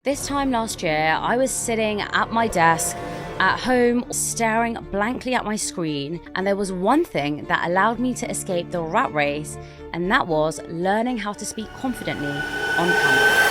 This time last year, I was sitting at my desk at home, staring blankly at my screen, and there was one thing that allowed me to escape the rat race, and that was learning how to speak confidently on camera.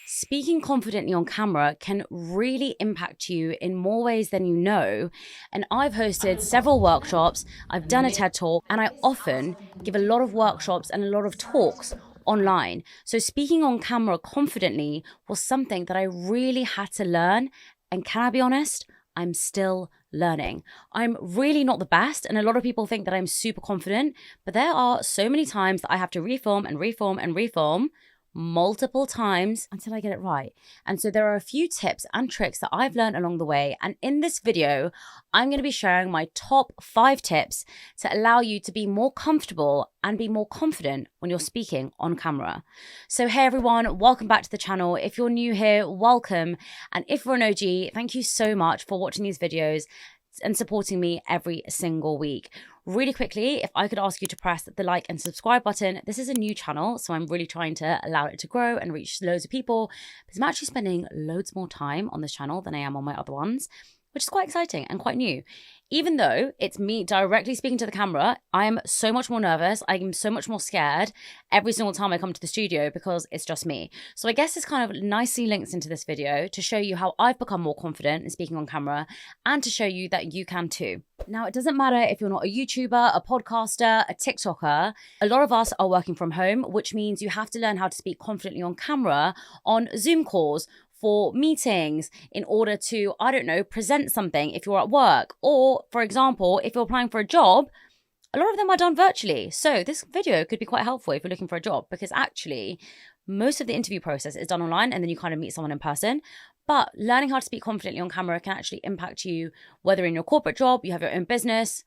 Speaking confidently on camera can really impact you in more ways than you know, and I've hosted several workshops, I've done a TED Talk, and I often give a lot of workshops and a lot of talks online. So speaking on camera confidently was something that I really had to learn, and can I be honest? I'm still learning. I'm really not the best, and a lot of people think that I'm super confident, but there are so many times that I have to reform and reform and reform multiple times until I get it right. And so there are a few tips and tricks that I've learned along the way. And in this video, I'm going to be sharing my top 5 tips to allow you to be more comfortable and be more confident when you're speaking on camera. So hey everyone, welcome back to the channel. If you're new here, welcome. And if you're an OG, thank you so much for watching these videos and supporting me every single week. Really quickly, if I could ask you to press the like and subscribe button. This is a new channel, so I'm really trying to allow it to grow and reach loads of people, because I'm actually spending loads more time on this channel than I am on my other ones, which is quite exciting and quite new. Even though it's me directly speaking to the camera, I am so much more nervous. I'm so much more scared every single time I come to the studio because it's just me. So I guess this kind of nicely links into this video to show you how I've become more confident in speaking on camera and to show you that you can too. Now, it doesn't matter if you're not a YouTuber, a podcaster, a TikToker. A lot of us are working from home, which means you have to learn how to speak confidently on camera on Zoom calls, for meetings, in order to, I don't know, present something if you're at work. Or, for example, if you're applying for a job, a lot of them are done virtually. So this video could be quite helpful if you're looking for a job, because actually most of the interview process is done online and then you kind of meet someone in person. But learning how to speak confidently on camera can actually impact you, whether in your corporate job, you have your own business,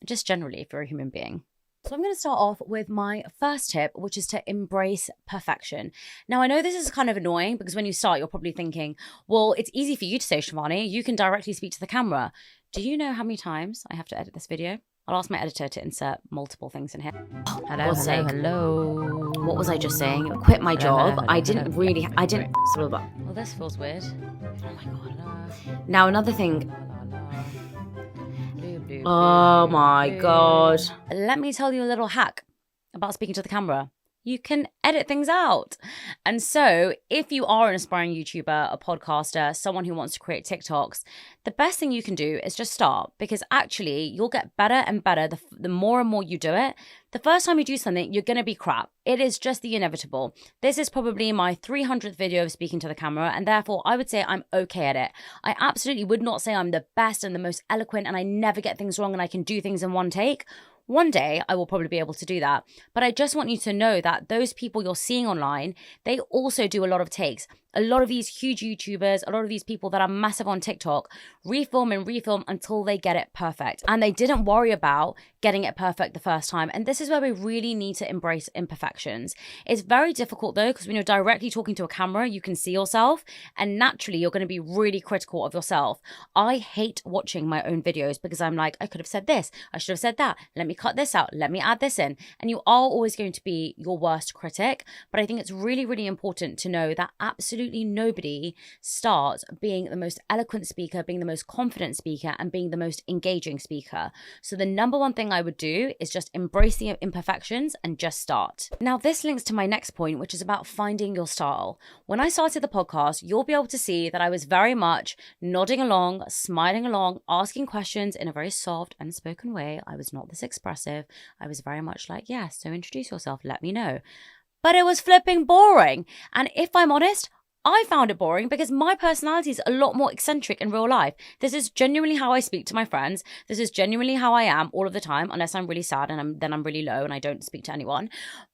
just generally if you're a human being. So I'm going to start off with my first tip, which is to embrace perfection. Now, I know this is kind of annoying because when you start, you're probably thinking, well, it's easy for you to say, Shivani, you can directly speak to the camera. Do you know how many times I have to edit this video? I'll ask my editor to insert multiple things in here. Oh, Hello. What was I just saying? Quit my job. Hello. I didn't. Well, this feels weird. Oh my God. Now, another thing. Oh my God. Let me tell you a little hack about speaking to the camera. You can edit things out. And so if you are an aspiring YouTuber, a podcaster, someone who wants to create TikToks, the best thing you can do is just start, because actually you'll get better and better the more and more you do it. The first time you do something, you're going to be crap. It is just the inevitable. This is probably my 300th video of speaking to the camera, and therefore I would say I'm okay at it. I absolutely would not say I'm the best and the most eloquent and I never get things wrong and I can do things in one take. One day I will probably be able to do that. But I just want you to know that those people you're seeing online, they also do a lot of takes. A lot of these huge YouTubers, a lot of these people that are massive on TikTok, reform and reform until they get it perfect. And they didn't worry about getting it perfect the first time. And this is where we really need to embrace imperfections. It's very difficult though, because when you're directly talking to a camera, you can see yourself and naturally you're going to be really critical of yourself. I hate watching my own videos because I'm like, I could have said this, I should have said that, let me cut this out, let me add this in. And you are always going to be your worst critic. But I think it's really, really important to know that absolutely nobody starts being the most eloquent speaker, being the most confident speaker, and being the most engaging speaker. So the number one thing I would do is just embrace the imperfections and just start. Now, this links to my next point, which is about finding your style. When I started the podcast, you'll be able to see that I was very much nodding along, smiling along, asking questions in a very soft and spoken way. I was not this expressive. I was very much like, yes, so introduce yourself, let me know. But it was flipping boring. And if I'm honest, I found it boring because my personality is a lot more eccentric in real life. This is genuinely how I speak to my friends. This is genuinely how I am all of the time, unless I'm really sad and then I'm really low and I don't speak to anyone.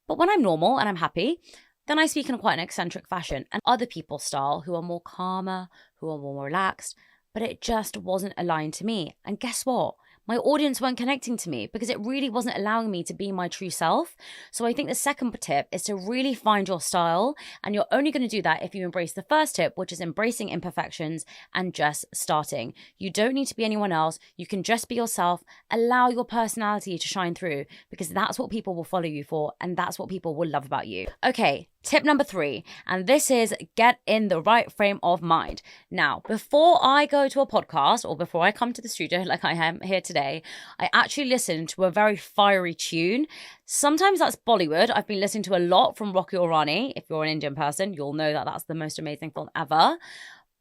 But when I'm normal and I'm happy, then I speak in quite an eccentric fashion. And other people's style who are more calmer, who are more relaxed, but it just wasn't aligned to me. And guess what? My audience weren't connecting to me because it really wasn't allowing me to be my true self. So I think the second tip is to really find your style. And you're only going to do that if you embrace the first tip, which is embracing imperfections and just starting. You don't need to be anyone else. You can just be yourself. Allow your personality to shine through, because that's what people will follow you for. And that's what people will love about you. Okay. Tip number 3, and this is get in the right frame of mind. Now, before I go to a podcast or before I come to the studio like I am here today, I actually listen to a very fiery tune. Sometimes that's Bollywood. I've been listening to a lot from Rocky Orani. If you're an Indian person, you'll know that that's the most amazing film ever.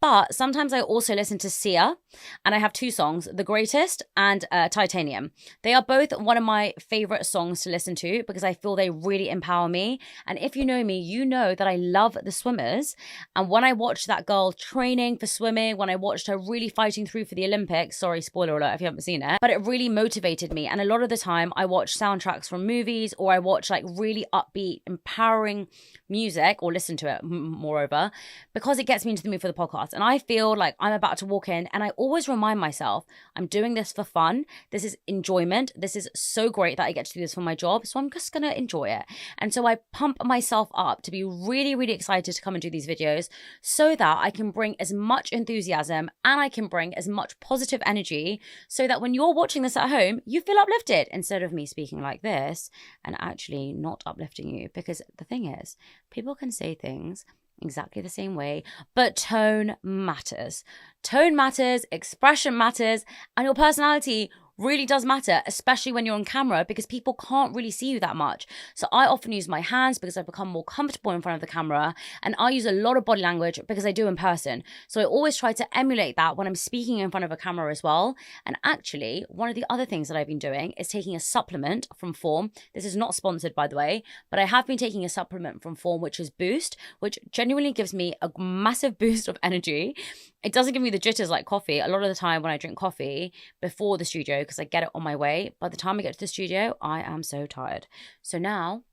But sometimes I also listen to Sia, and I have 2 songs, The Greatest and Titanium. They are both one of my favorite songs to listen to because I feel they really empower me. And if you know me, you know that I love the swimmers. And when I watched that girl training for swimming, when I watched her really fighting through for the Olympics, sorry, spoiler alert if you haven't seen it, but it really motivated me. And a lot of the time I watch soundtracks from movies, or I watch like really upbeat, empowering music, or listen to it moreover, because it gets me into the mood for the podcast. And I feel like I'm about to walk in, and I always remind myself, I'm doing this for fun. This is enjoyment. This is so great that I get to do this for my job. So I'm just going to enjoy it. And so I pump myself up to be really, really excited to come and do these videos so that I can bring as much enthusiasm and I can bring as much positive energy so that when you're watching this at home, you feel uplifted instead of me speaking like this and actually not uplifting you. Because the thing is, people can say things exactly the same way, but tone matters. Tone matters, expression matters, and your personality really does matter, especially when you're on camera, because people can't really see you that much. So I often use my hands because I've become more comfortable in front of the camera, and I use a lot of body language because I do in person. So I always try to emulate that when I'm speaking in front of a camera as well. And actually, one of the other things that I've been doing is taking a supplement from Form. This is not sponsored, by the way, but I have been taking a supplement from Form, which is Boost, which genuinely gives me a massive boost of energy. It doesn't give me the jitters like coffee. A lot of the time when I drink coffee before the studio, because I get it on my way, by the time I get to the studio, I am so tired. So now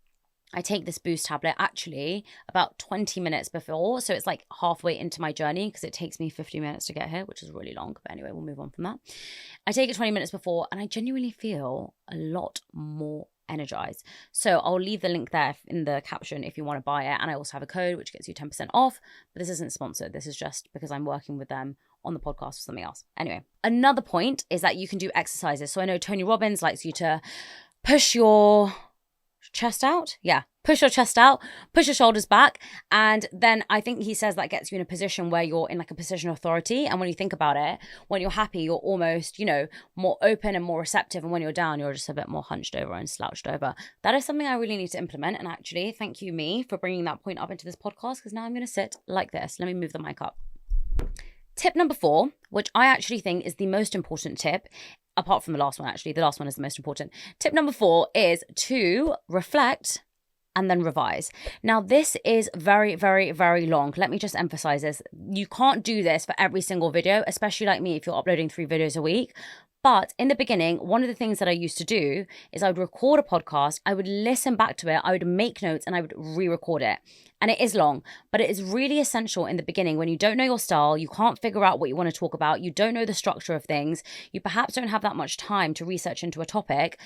I take this Boost tablet actually about 20 minutes before. So it's like halfway into my journey because it takes me 50 minutes to get here, which is really long. But anyway, we'll move on from that. I take it 20 minutes before and I genuinely feel a lot more energized. So I'll leave the link there in the caption if you want to buy it. And I also have a code which gets you 10% off. But this isn't sponsored. This is just because I'm working with them on the podcast for something else. Anyway, another point is that you can do exercises. So I know Tony Robbins likes you to push your chest out. Yeah, push your chest out, push your shoulders back. And then I think he says that gets you in a position where you're in like a position of authority. And when you think about it, when you're happy, you're almost, more open and more receptive. And when you're down, you're just a bit more hunched over and slouched over. That is something I really need to implement. And actually, thank you, me, for bringing that point up into this podcast, because now I'm going to sit like this. Let me move the mic up. Tip number 4, which I actually think is the most important tip, apart from the last one, actually. The last one is the most important. Tip number 4 is to reflect and then revise. Now, this is very, very, very long. Let me just emphasize this. You can't do this for every single video, especially like me if you're uploading 3 videos a week. But in the beginning, one of the things that I used to do is I would record a podcast, I would listen back to it, I would make notes, and I would re-record it. And it is long, but it is really essential in the beginning when you don't know your style, you can't figure out what you want to talk about, you don't know the structure of things, you perhaps don't have that much time to research into a topic.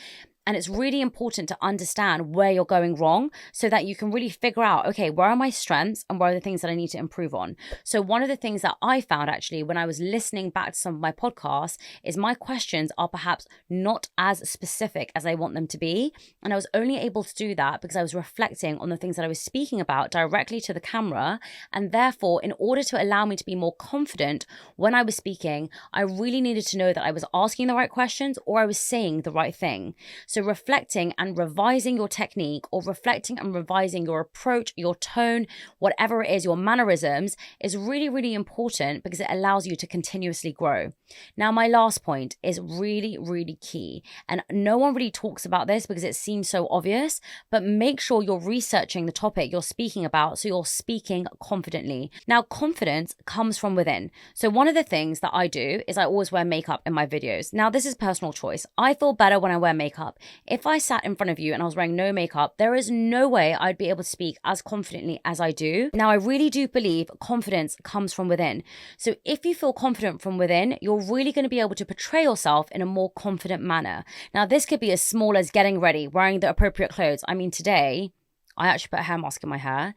And it's really important to understand where you're going wrong so that you can really figure out, okay, where are my strengths and where are the things that I need to improve on? So one of the things that I found actually when I was listening back to some of my podcasts is my questions are perhaps not as specific as I want them to be. And I was only able to do that because I was reflecting on the things that I was speaking about directly to the camera. And therefore, in order to allow me to be more confident when I was speaking, I really needed to know that I was asking the right questions or I was saying the right thing. So reflecting and revising your technique, or reflecting and revising your approach, your tone, whatever it is, your mannerisms, is really, really important because it allows you to continuously grow. Now, my last point is really, really key. And no one really talks about this because it seems so obvious, but make sure you're researching the topic you're speaking about so you're speaking confidently. Now, confidence comes from within. So one of the things that I do is I always wear makeup in my videos. Now, this is personal choice. I feel better when I wear makeup. If I sat in front of you and I was wearing no makeup, there is no way I'd be able to speak as confidently as I do. Now, I really do believe confidence comes from within. So if you feel confident from within, you're really going to be able to portray yourself in a more confident manner. Now, this could be as small as getting ready, wearing the appropriate clothes. I mean, today, I actually put a hair mask in my hair.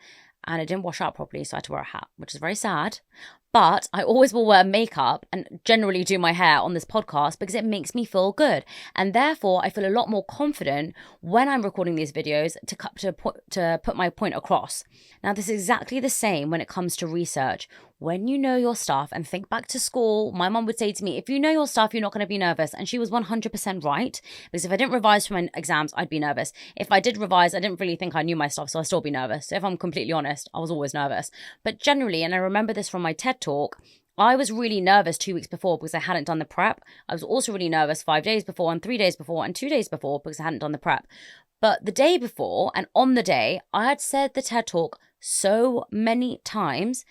and it didn't wash out properly, so I had to wear a hat, which is very sad. But I always will wear makeup and generally do my hair on this podcast because it makes me feel good. And therefore, I feel a lot more confident when I'm recording these videos to put my point across. Now, this is exactly the same when it comes to research. When you know your stuff, and think back to school, my mum would say to me, if you know your stuff, you're not going to be nervous. And she was 100% right, because if I didn't revise for my exams, I'd be nervous. If I did revise, I didn't really think I knew my stuff, so I'd still be nervous. So if I'm completely honest, I was always nervous. But generally, and I remember this from my TED Talk, I was really nervous 2 weeks before because I hadn't done the prep. I was also really nervous 5 days before and 3 days before and 2 days before because I hadn't done the prep. But the day before and on the day, I had said the TED Talk so many times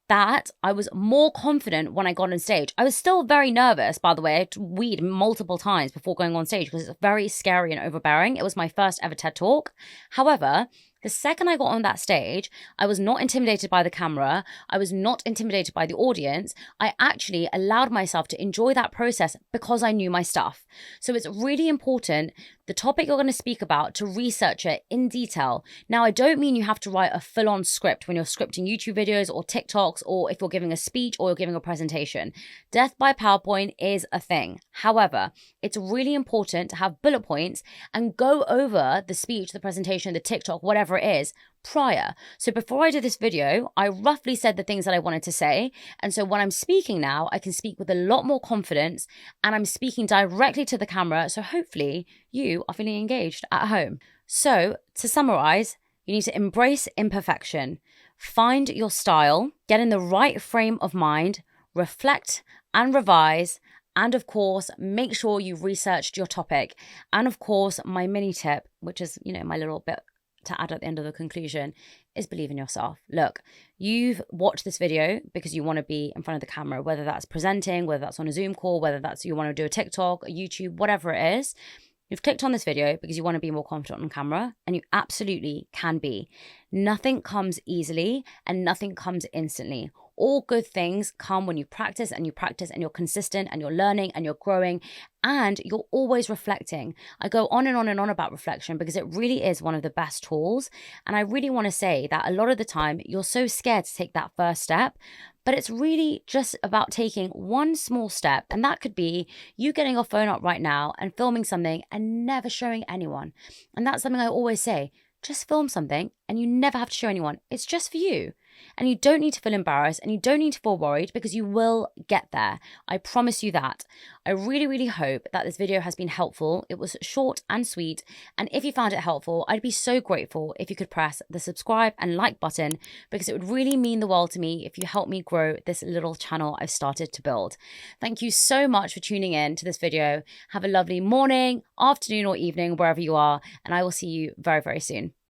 that I was more confident when I got on stage. I was still very nervous, by the way. I had to weed multiple times before going on stage because it's very scary and overbearing. It was my first ever TED Talk. However, the second I got on that stage, I was not intimidated by the camera. I was not intimidated by the audience. I actually allowed myself to enjoy that process because I knew my stuff. So it's really important, the topic you're going to speak about, to research it in detail. Now, I don't mean you have to write a full-on script when you're scripting YouTube videos or TikToks, or if you're giving a speech or you're giving a presentation. Death by PowerPoint is a thing. However, it's really important to have bullet points and go over the speech, the presentation, the TikTok, whatever it is, prior. So before I did this video, I roughly said the things that I wanted to say. And so when I'm speaking now, I can speak with a lot more confidence, and I'm speaking directly to the camera. So hopefully you are feeling engaged at home. So to summarize, you need to embrace imperfection, find your style, get in the right frame of mind, reflect and revise, and of course, make sure you've researched your topic. And of course, my mini tip, which is, my little bit to add at the end of the conclusion, is believe in yourself. Look, you've watched this video because you want to be in front of the camera, whether that's presenting, whether that's on a Zoom call, whether that's you want to do a TikTok, a YouTube, whatever it is. You've clicked on this video because you want to be more confident on camera, and you absolutely can be. Nothing comes easily and nothing comes instantly. All good things come when you practice and you're consistent and you're learning and you're growing and you're always reflecting. I go on and on and on about reflection because it really is one of the best tools. And I really want to say that a lot of the time you're so scared to take that first step, but it's really just about taking one small step. And that could be you getting your phone up right now and filming something and never showing anyone. And that's something I always say. Just film something and you never have to show anyone. It's just for you. And you don't need to feel embarrassed and you don't need to feel worried because you will get there. I promise you that. I really, really hope that this video has been helpful. It was short and sweet. And if you found it helpful, I'd be so grateful if you could press the subscribe and like button, because it would really mean the world to me if you help me grow this little channel I've started to build. Thank you so much for tuning in to this video. Have a lovely morning, afternoon, or evening, wherever you are. And I will see you very, very soon.